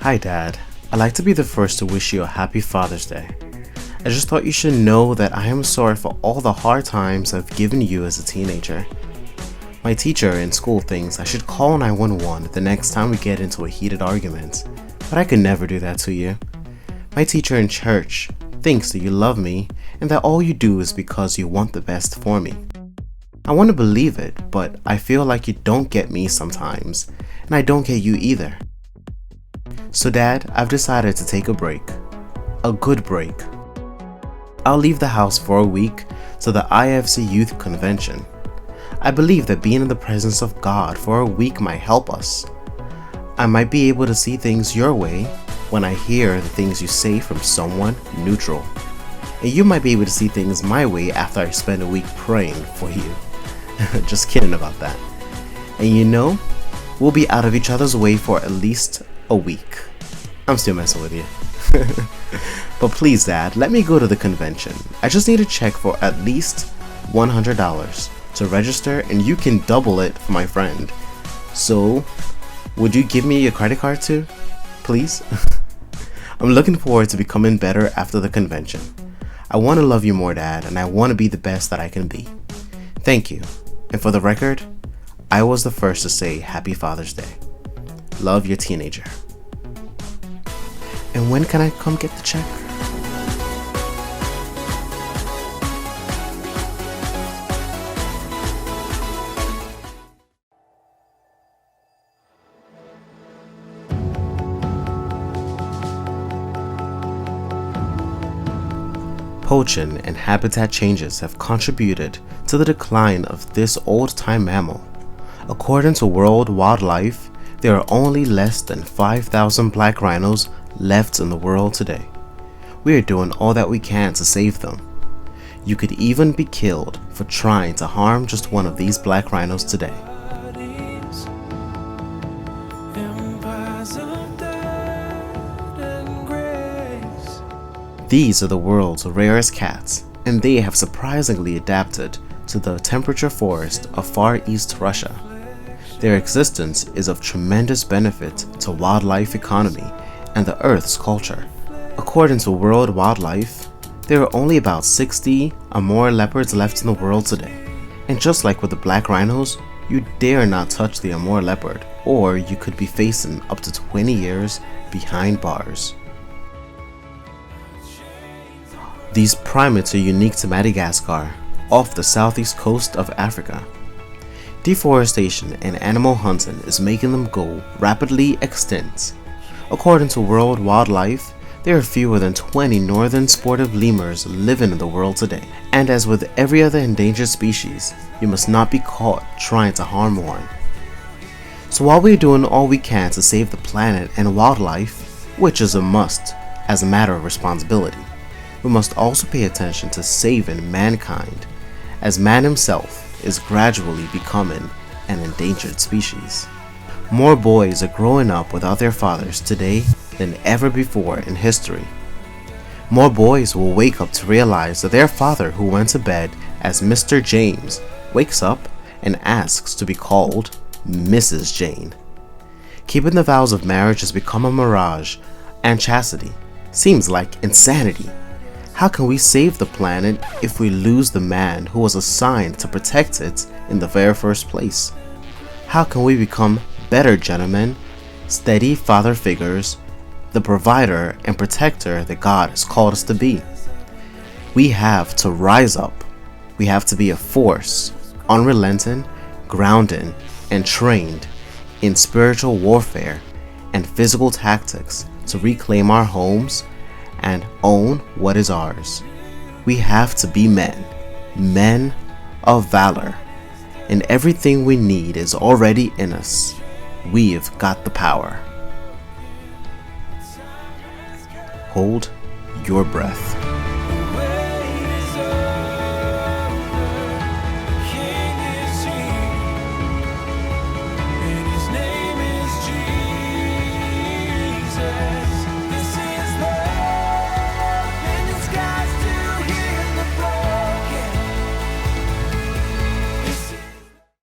Hi Dad, I'd like to be the first to wish you a happy Father's Day. I just thought you should know that I am sorry for all the hard times I've given you as a teenager. My teacher in school thinks I should call 911 the next time we get into a heated argument, but I could never do that to you. My teacher in church thinks that you love me and that all you do is because you want the best for me. I want to believe it, but I feel like you don't get me sometimes, and I don't get you either. So Dad, I've decided to take a break. A good break. I'll leave the house for a week to the IFC Youth Convention. I believe that being in the presence of God for a week might help us. I might be able to see things your way when I hear the things you say from someone neutral. And you might be able to see things my way after I spend a week praying for you. Just kidding about that. And you know, we'll be out of each other's way for at least a week. I'm still messing with you. But please Dad, let me go to the convention. I just need a check for at least $100 to register, and you can double it for my friend. So, would you give me your credit card too? Please? I'm looking forward to becoming better after the convention. I want to love you more, Dad, and I want to be the best that I can be. Thank you. And for the record, I was the first to say Happy Father's Day. Love, your teenager. And when can I come get the check? Poaching and habitat changes have contributed to the decline of this old-time mammal. According to World Wildlife, there are only less than 5,000 black rhinos left in the world today. We are doing all that we can to save them. You could even be killed for trying to harm just one of these black rhinos today. These are the world's rarest cats, and they have surprisingly adapted to the temperature forest of Far East Russia. Their existence is of tremendous benefit to wildlife economy and the Earth's culture. According to World Wildlife, there are only about 60 Amur leopards left in the world today. And just like with the black rhinos, you dare not touch the Amur leopard, or you could be facing up to 20 years behind bars. These primates are unique to Madagascar, off the southeast coast of Africa. Deforestation and animal hunting is making them go rapidly extinct. According to World Wildlife, there are fewer than 20 northern sportive lemurs living in the world today. And as with every other endangered species, you must not be caught trying to harm one. So while we're doing all we can to save the planet and wildlife, which is a must as a matter of responsibility, we must also pay attention to saving mankind, as man himself is gradually becoming an endangered species. More boys are growing up without their fathers today than ever before in history. More boys will wake up to realize that their father, who went to bed as Mr. James, wakes up and asks to be called Mrs. Jane. Keeping the vows of marriage has become a mirage, and chastity seems like insanity. How can we save the planet if we lose the man who was assigned to protect it in the very first place? How can we become better gentlemen, steady father figures, the provider and protector that God has called us to be? We have to rise up. We have to be a force, unrelenting, grounded, and trained in spiritual warfare and physical tactics to reclaim our homes and own what is ours. We have to be men of valor, and everything we need is already in us. We have got the power. Hold your breath.